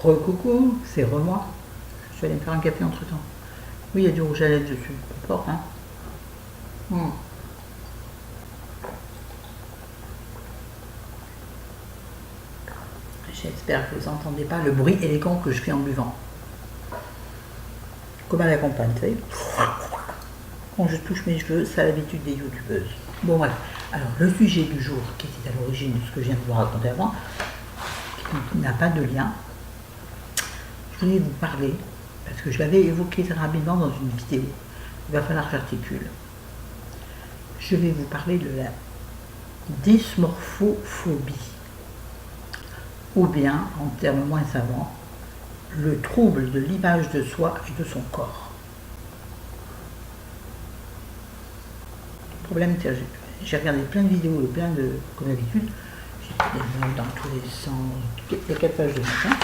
Re-coucou, c'est re-moi. Je vais aller me faire un café entre temps. Oui, il y a du rouge à lèvres dessus. Peu importe, hein. J'espère que vous n'entendez pas le bruit élégant que je fais en buvant. Comme à la campagne, vous savez. Quand je touche mes cheveux, c'est l'habitude des youtubeuses. Bon, bref. Alors, le sujet du jour, qui était à l'origine de ce que je viens de vous raconter avant, qui n'a pas de lien, je voulais vous parler, parce que je l'avais évoqué très rapidement dans une vidéo. Il va falloir que j'articule. Je vais vous parler de la dysmorphophobie, ou bien, en termes moins savants, le trouble de l'image de soi et de son corps. Le problème, j'ai regardé plein de vidéos et plein de, comme d'habitude, j'ai pris des notes dans tous les sens, les 4 pages de matin.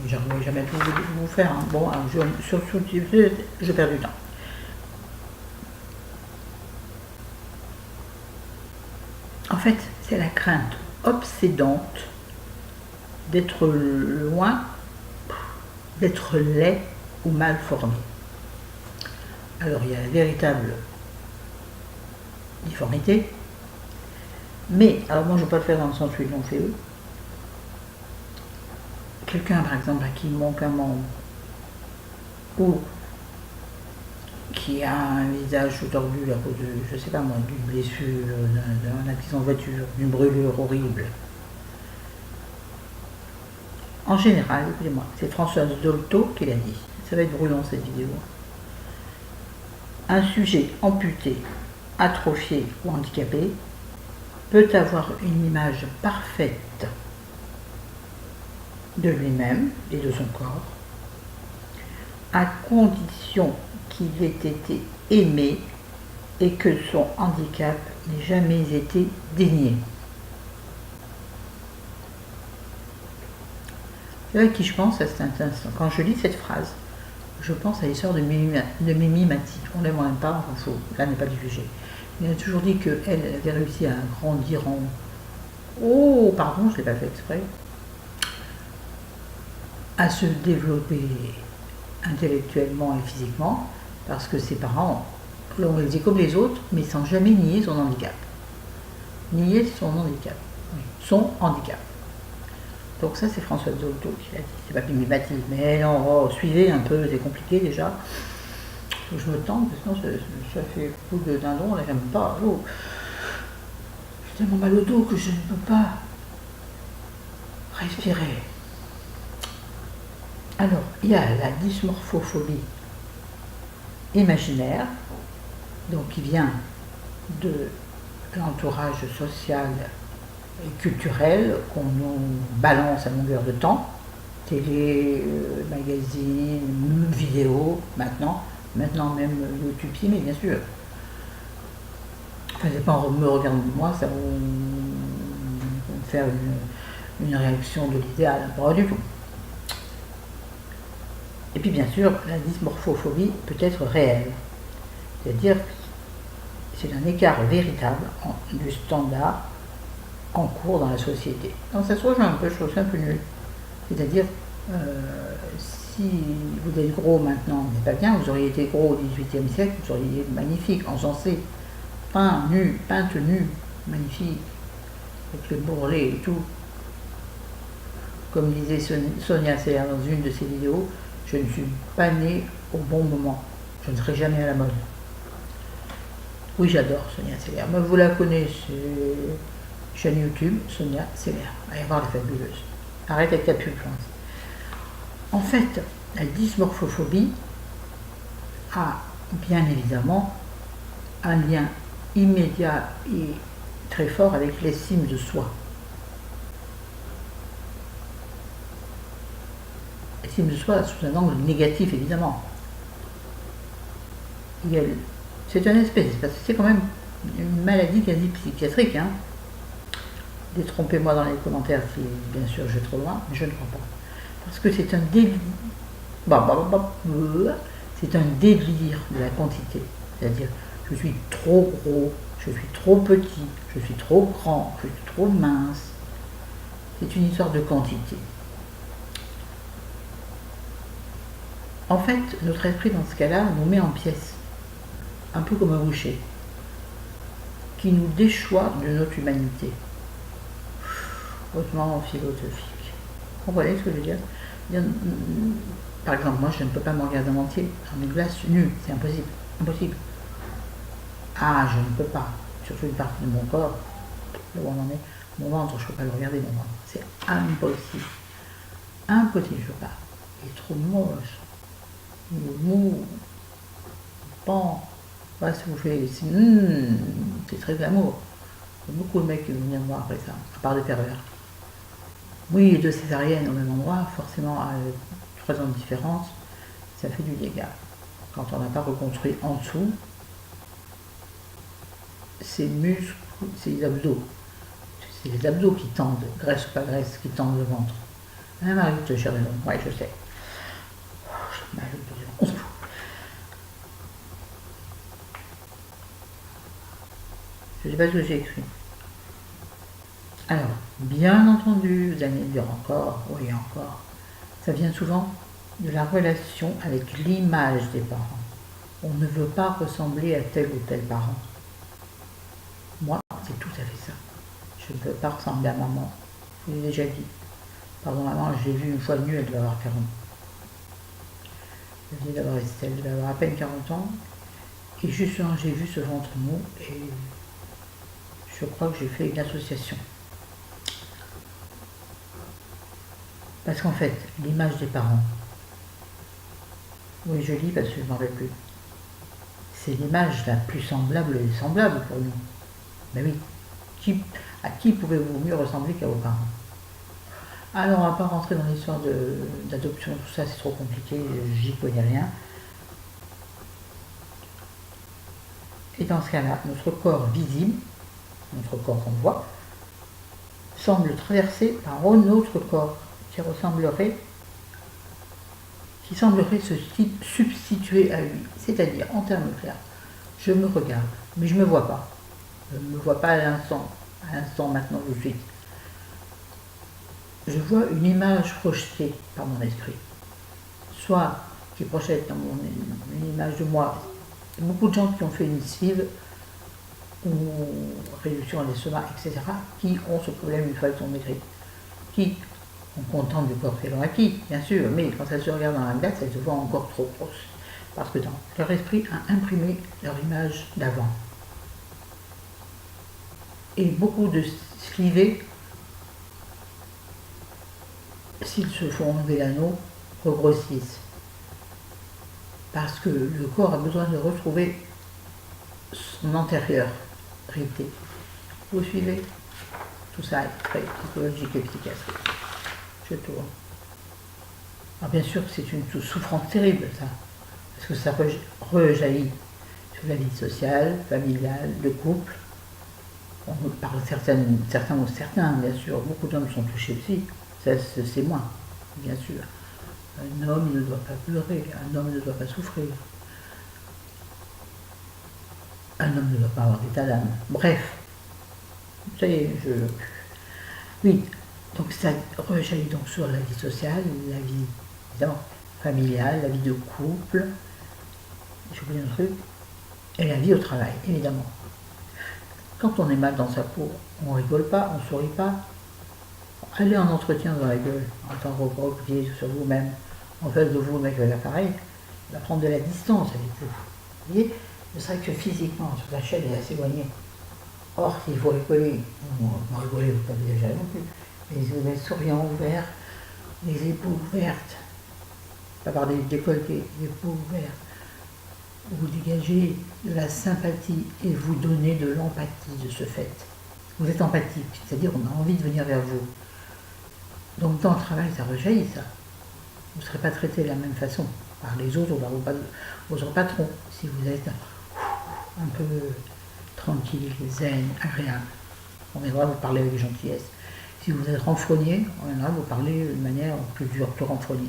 Je n'arrive jamais à tout vous faire. Hein. Bon, alors je perds du temps. En fait, c'est la crainte obsédante d'être loin, d'être laid ou mal formé. Alors, il y a la véritable difformité, mais, alors moi je ne vais pas le faire dans le sens où ils l'ont fait eux. Quelqu'un par exemple à qui il manque un membre, ou qui a un visage tordu à cause de, je sais pas moi, d'une blessure, d'un accident de voiture, d'une brûlure horrible. En général, écoutez-moi, c'est Françoise Dolto qui l'a dit, ça va être brûlant cette vidéo. Un sujet amputé, atrophié ou handicapé peut avoir une image parfaite de lui-même et de son corps, à condition qu'il ait été aimé et que son handicap n'ait jamais été dénié. C'est là qui je pense à cet instant. Quand je lis cette phrase, je pense à l'histoire de Mimi Mati. On l'aime, on l'aime pas, on s'en fout. Là n'est pas du sujet. Il a toujours dit qu'elle avait réussi à grandir en... Oh, pardon, je ne l'ai pas fait exprès. À se développer intellectuellement et physiquement, parce que ses parents l'ont élevé comme les autres, mais sans jamais nier son handicap. Nier son handicap. Oui, son handicap. Donc ça, c'est Françoise Dolto qui l'a dit. C'est pas Mimi Mati, mais non, oh, suivez un peu, c'est compliqué déjà. Faut que je me tente, parce que sinon ça fait coup de dindon, là j'aime pas. Oh. J'ai tellement mal au dos que je ne peux pas respirer. Alors, il y a la dysmorphophobie imaginaire, donc qui vient de l'entourage social et culturel qu'on nous balance à longueur de temps, télé, magazine, vidéo, maintenant même YouTube, mais bien sûr. Enfin, c'est pas en me regardant de moi, ça va me faire une réaction de l'idéal, pas du tout. Et puis bien sûr, la dysmorphophobie peut être réelle, c'est-à-dire que c'est un écart véritable du standard en cours dans la société. Donc ça se rejoint un peu, je trouve ça un peu nul. C'est-à-dire, si vous êtes gros maintenant, c'est pas bien, vous auriez été gros au XVIIIe siècle, vous auriez été magnifique, encensé, peinte nu, magnifique, avec le bourrelet et tout. Comme disait Sonia Seller dans une de ses vidéos, je ne suis pas née au bon moment. Je ne serai jamais à la mode. Oui, j'adore Sonia Seller. Mais vous la connaissez, chaîne YouTube, Sonia Seller. Allez voir la fabuleuse. Arrête avec ta pub. En fait, la dysmorphophobie a bien évidemment un lien immédiat et très fort avec l'estime de soi. L'estime de soi sous un angle négatif, évidemment. C'est un espèce, c'est quand même une maladie quasi psychiatrique. Hein. Détrompez-moi dans les commentaires si, bien sûr, je vais trop loin, mais je ne crois pas. Parce que c'est un délire. C'est un délire de la quantité. C'est-à-dire, je suis trop gros, je suis trop petit, je suis trop grand, je suis trop mince. C'est une histoire de quantité. En fait, notre esprit, dans ce cas-là, nous met en pièces, un peu comme un boucher, qui nous déchoit de notre humanité. Hautement philosophique. Vous comprenez ce que je veux dire? Par exemple, moi, je ne peux pas me regarder en entier dans mes glaces nues, c'est impossible. Impossible. Ah, je ne peux pas. Surtout une partie de mon corps, là où on en est, mon ventre, je ne peux pas le regarder, mon ventre. C'est impossible. Impossible, je ne peux pas. Il est trop moche. Il est mou. Bon. Voilà ce que vous faites. C'est très glamour. Il y a beaucoup de mecs qui vont venir me voir après ça, à part des pervers. Oui, 2 césariennes au même endroit, forcément à 3 ans de différence, ça fait du dégât. Quand on n'a pas reconstruit en dessous, ces muscles, c'est les abdos. C'est les abdos qui tendent, graisse ou pas graisse, qui tendent le ventre. Un mari de cher raison, ouais, je sais. On s'en fout. Je ne sais pas ce que j'ai écrit. Alors, bien entendu, vous allez me dire encore, oui encore, ça vient souvent de la relation avec l'image des parents. On ne veut pas ressembler à tel ou tel parent. Moi, c'est tout à fait ça. Je ne veux pas ressembler à maman. Je l'ai déjà dit. Pardon, maman, je l'ai vue une fois nue, elle devait avoir 40 ans. Elle devait avoir à peine 40 ans. Et justement, j'ai vu ce ventre mou et je crois que j'ai fait une association. Parce qu'en fait, l'image des parents, oui, je lis parce que je ne m'en rappelle plus, c'est l'image la plus semblable et semblable pour nous. Mais oui, à qui pouvez-vous mieux ressembler qu'à vos parents? Alors, on ne va pas rentrer dans l'histoire d'adoption, tout ça, c'est trop compliqué, j'y connais rien. Et dans ce cas-là, notre corps visible, notre corps qu'on voit, semble traversé par un autre corps qui semblerait se substituer à lui. C'est-à-dire, en termes clairs, je me regarde, mais je ne me vois pas. Je ne me vois pas à l'instant maintenant tout de suite. Je vois une image projetée par mon esprit, soit qui projette dans une image de moi. Il y a beaucoup de gens qui ont fait une sleeve ou réduction à l'estomac, etc., qui ont ce problème une fois qu'ils sont maigris, qui sont contents du corps qu'elles ont acquis, bien sûr, mais quand elles se regardent dans la glace, elles se voient encore trop grosses, parce que leur esprit a imprimé leur image d'avant. Et beaucoup de slivés, s'ils se font enlever l'anneau, regrossissent. Parce que le corps a besoin de retrouver son antérieur réalité. Vous suivez? Tout ça est très psychologique et psychiatrique. Je tourne. Alors bien sûr, c'est une souffrance terrible, ça. Parce que ça rejaillit sur la vie sociale, familiale, de couple. On parle certains ou certains, bien sûr. Beaucoup d'hommes sont touchés aussi. Ça, c'est moi, bien sûr. Un homme ne doit pas pleurer, un homme ne doit pas souffrir. Un homme ne doit pas avoir d'état d'âme. Bref, ça y est, oui, donc ça rejaillit donc sur la vie sociale, la vie évidemment, familiale, la vie de couple, j'ai oublié un truc, et la vie au travail, évidemment. Quand on est mal dans sa peau, on rigole pas, on sourit pas. Allez en entretien dans la gueule, en tant que replié sur vous-même, en face de vous, le mec avec l'appareil, il va prendre de la distance avec vous. Vous voyez, ne serait que physiquement, sur la chaîne est assez éloignée. Or, s'il faut rigoler, non, rigoler, vous ne pouvez déjà non plus, mais vous êtes souriant, ouvert, les épaules ouvertes, pas par des décolletés, les épaules ouvertes, vous dégagez de la sympathie et vous donnez de l'empathie de ce fait. Vous êtes empathique, c'est-à-dire on a envie de venir vers vous. Donc dans le travail, ça rejaillit ça. Vous ne serez pas traité de la même façon par les autres ou par vos patrons si vous êtes un peu tranquille, zen, agréable. On viendra vous parler avec gentillesse. Si vous êtes renfrogné, on viendra vous parler de manière plus dure, plus renfrognée.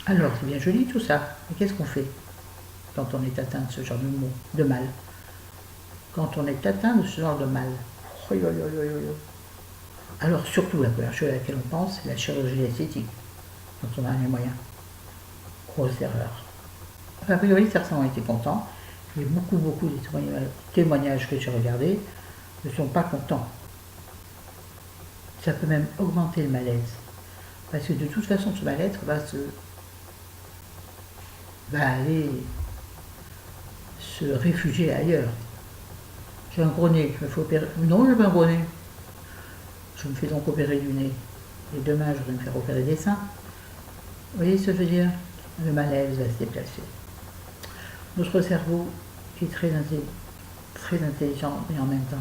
Alors, c'est bien joli tout ça, mais qu'est-ce qu'on fait quand on est atteint de ce genre de mal? Quand on est atteint de ce genre de mal, alors surtout la première chose à laquelle on pense, c'est la chirurgie esthétique, quand on a les moyens. grosse erreur. A priori, certains ont été contents, mais beaucoup des témoignages que j'ai regardés ne sont pas contents. Ça peut même augmenter le malaise. Parce que de toute façon, ce mal-être va aller se réfugier ailleurs. J'ai un gros nez, je me fais opérer. Non, j'ai pas un gros nez. Je me fais donc opérer du nez. Et demain, je vais me faire opérer des seins. Vous voyez ce que je veux dire? Le malaise va se déplacer. Notre cerveau est très intelligent et en même temps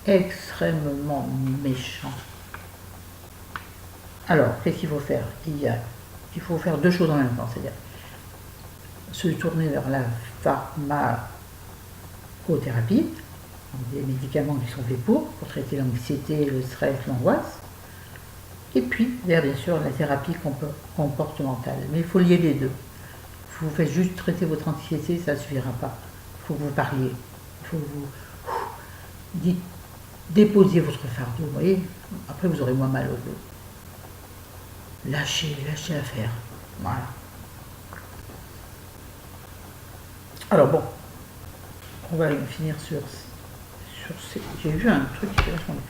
extrêmement méchant. Alors, qu'est-ce qu'il faut faire? Il faut faire deux choses en même temps, c'est-à-dire se tourner vers la pharmacothérapie, des médicaments qui sont faits pour traiter l'anxiété, le stress, l'angoisse, et puis vers bien sûr la thérapie comportementale. Mais il faut lier les deux. Vous faites juste traiter votre anxiété, ça ne suffira pas. Il faut que vous parliez. Il faut que vous déposiez votre fardeau. Vous voyez? Après, vous aurez moins mal au dos. Lâchez l'affaire. Voilà. Alors bon, on va finir sur ces... J'ai vu un truc qui est vachement bien.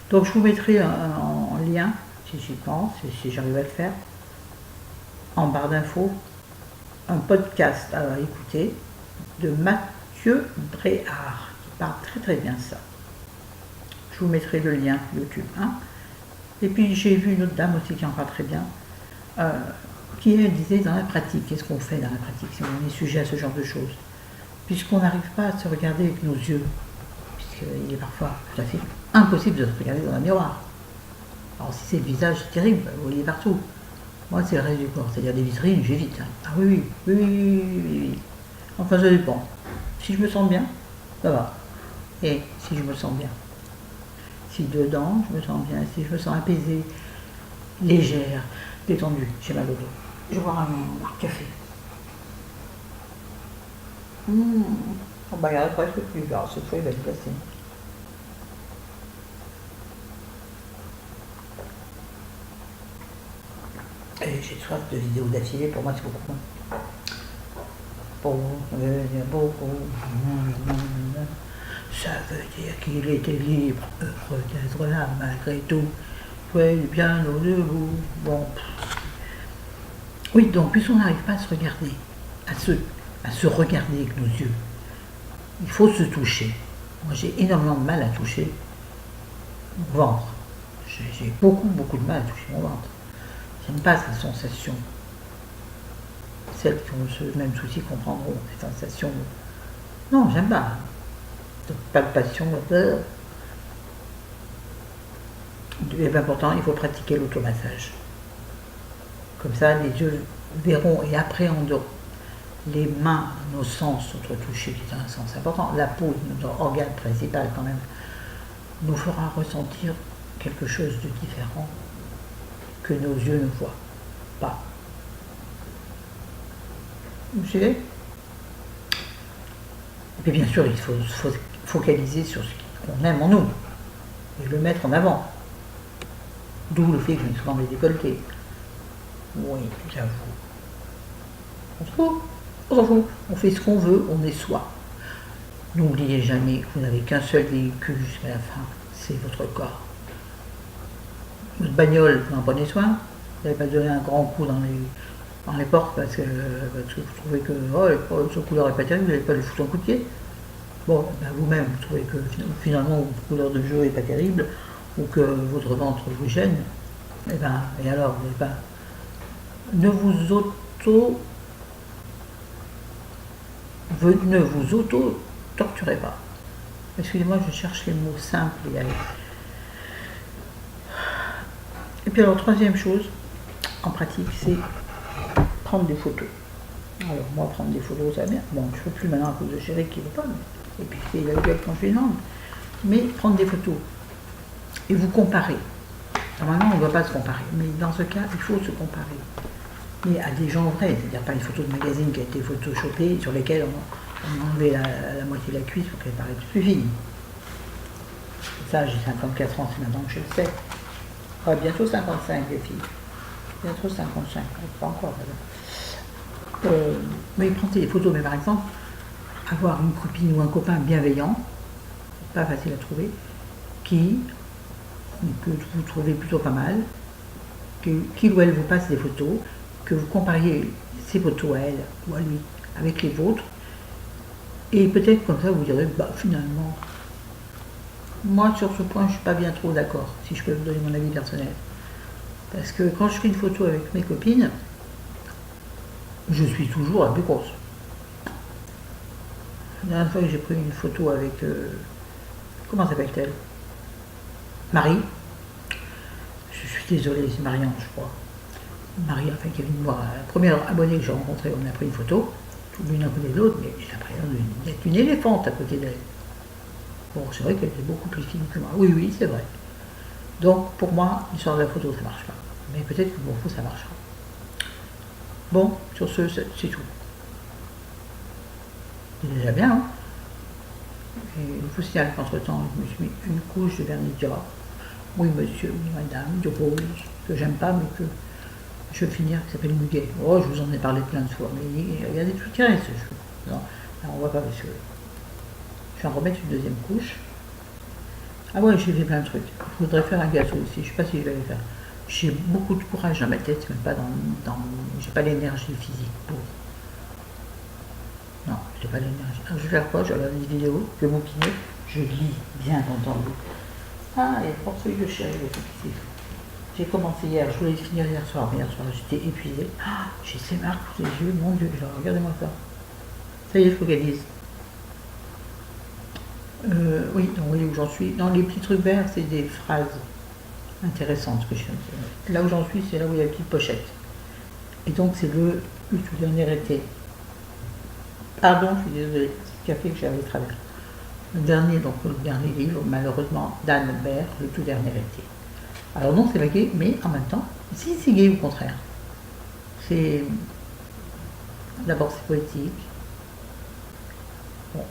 Donc je vous mettrai en lien, si j'y pense, et si j'arrive à le faire, en barre d'infos, un podcast à écouter de Mathieu Bréard, qui parle très bien ça. Je vous mettrai le lien YouTube. Et puis j'ai vu une autre dame aussi qui en parle très bien, qui disait dans la pratique, qu'est-ce qu'on fait dans la pratique si on est sujet à ce genre de choses, puisqu'on n'arrive pas à se regarder avec nos yeux, puisqu'il est parfois tout à fait impossible de se regarder dans un miroir. Alors si c'est le visage, c'est terrible, vous voyez partout. Moi c'est le reste du corps, c'est-à-dire des vitrines, j'évite. Ah oui. Enfin ça dépend. Si je me sens bien, ça va. Et si je me sens bien. Si dedans, je me sens bien, si je me sens apaisée, légère, détendue, j'ai mal au dos. Je vais boire un café. Oh bah il y en a presque plus, alors cette fois il va être placé. Et j'ai soif de vidéos d'affilée, pour moi c'est beaucoup moins. Ça veut dire qu'il était libre, heureux d'être là malgré tout. Ouais, bien au debout. Bon. Oui, donc puisqu'on n'arrive pas à se regarder, à se regarder avec nos yeux, il faut se toucher. Moi j'ai énormément de mal à toucher mon ventre. J'ai beaucoup de mal à toucher mon ventre. J'aime pas cette sensation. Celles qui ont ce même souci comprendront, cette sensation. Non, j'aime pas. De palpation, et bien pourtant, il faut pratiquer l'automassage. Comme ça, les yeux verront et appréhenderont. Les mains, nos sens, notre toucher, qui est un sens important. La peau, notre organe principal quand même, nous fera ressentir quelque chose de différent que nos yeux ne voient pas. Vous suivez? Et puis bien sûr, il faut focaliser sur ce qu'on aime en nous et le mettre en avant. D'où le fait que je mets souvent mes décolletés. Oui, j'avoue. On s'en fout. On fait ce qu'on veut, on est soi. N'oubliez jamais que vous n'avez qu'un seul véhicule jusqu'à la fin, c'est votre corps. Votre bagnole, vous en prenez soin. Vous n'avez pas donné un grand coup dans les portes parce que vous trouvez que ce couleur n'est pas terrible, vous n'allez pas lui foutre un coup de pied. Bon, ben vous-même, vous trouvez que finalement votre couleur de jeu n'est pas terrible ou que votre ventre vous gêne. Et alors, ne vous auto-torturez pas. Excusez-moi, je cherche les mots simples et puis alors, troisième chose, en pratique, c'est prendre des photos. Alors moi, prendre des photos, ça va bien. Bon, je ne fais plus maintenant à cause de Chéri qui ne veut pas, et puis il a eu quand je lui demande. Mais prendre des photos et vous comparer. Normalement, on ne doit pas se comparer, mais dans ce cas, il faut se comparer. Mais à des gens vrais, c'est-à-dire pas une photo de magazine qui a été photoshopée, sur lesquelles on a enlevé la moitié de la cuisse pour qu'elle paraisse plus fine. Ça, j'ai 54 ans, c'est maintenant que je le sais. Bientôt 55, les filles. Bientôt 55, pas encore. oui, prendre des photos, mais par exemple, avoir une copine ou un copain bienveillant, pas facile à trouver, que vous trouvez plutôt pas mal, qu'il ou elle vous passe des photos, que vous compariez ses photos à elle ou à lui avec les vôtres, et peut-être comme ça vous direz, bah finalement, moi sur ce point je suis pas bien trop d'accord, si je peux vous donner mon avis personnel. Parce que quand je fais une photo avec mes copines, je suis toujours la plus grosse. La dernière fois que j'ai pris une photo avec, comment s'appelle-t-elle, Marie. Je suis désolée, c'est Marianne, je crois. Marie, enfin, qui est venue me voir, la première abonnée que j'ai rencontrée, on a pris une photo, l'une à côté de l'autre, mais j'ai l'impression d'être une éléphante à côté d'elle. Bon, c'est vrai qu'elle est beaucoup plus fine que moi. Oui, oui, c'est vrai. Donc, pour moi, l'histoire de la photo, ça marche pas. Mais peut-être que pour vous, ça marchera. Bon, sur ce, c'est tout. C'est déjà bien, hein. Et je vous signale qu'entre-temps, je me suis mis une couche de vernis Dior. Oui, monsieur, oui, madame, de rose, que j'aime pas, mais que je veux finir, qui s'appelle Muguet. Oh, je vous en ai parlé plein de fois, mais il y a des trucs qui restent. Non, on va pas monsieur. Je vais en remettre une deuxième couche. Ah ouais, j'ai fait plein de trucs. Je voudrais faire un gâteau aussi, je sais pas si je vais le faire. J'ai beaucoup de courage dans ma tête, même pas j'ai pas l'énergie physique pour. Non, j'ai pas l'énergie. Alors, je vais faire quoi? Je vais regarder des vidéos, je vais bouquiner, je lis, bien entendu. Ah, et pour celui de chéri, ici. J'ai commencé hier, je voulais le finir hier soir, mais hier soir j'étais épuisée. Ah, j'ai ces marques sous les yeux, mon Dieu, genre, regardez-moi ça. Ça y est, je focalise. Oui, donc vous voyez où j'en suis. Dans les petits trucs verts, c'est des phrases intéressantes que je viens de... Là où j'en suis, c'est là où il y a la petite pochette. Et donc c'est le tout dernier été. Pardon, je suis désolée, c'est le café que j'avais travers. Le dernier livre, malheureusement, d'Anne Bert, le tout dernier été. Alors non, c'est pas gay, mais en même temps, si c'est gay au contraire. C'est... D'abord c'est poétique.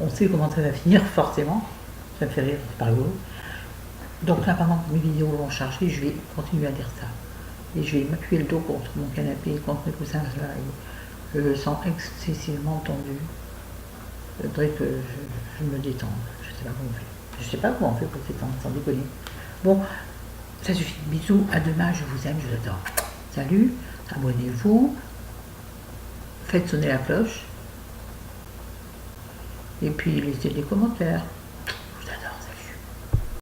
On sait comment ça va finir, forcément. Ça me fait rire, c'est pas rigolo. Donc là, pendant que mes vidéos vont charger, je vais continuer à dire ça. Et je vais m'appuyer le dos contre mon canapé, contre mes coussins là, et je le sens excessivement tendu. Il faudrait que je me détende. Je sais pas comment on fait. Je sais pas comment on fait pour se détendre, sans déconner. Bon, ça suffit. Bisous, à demain, je vous aime, je vous adore. Salut, abonnez-vous, faites sonner la cloche, et puis laissez des commentaires.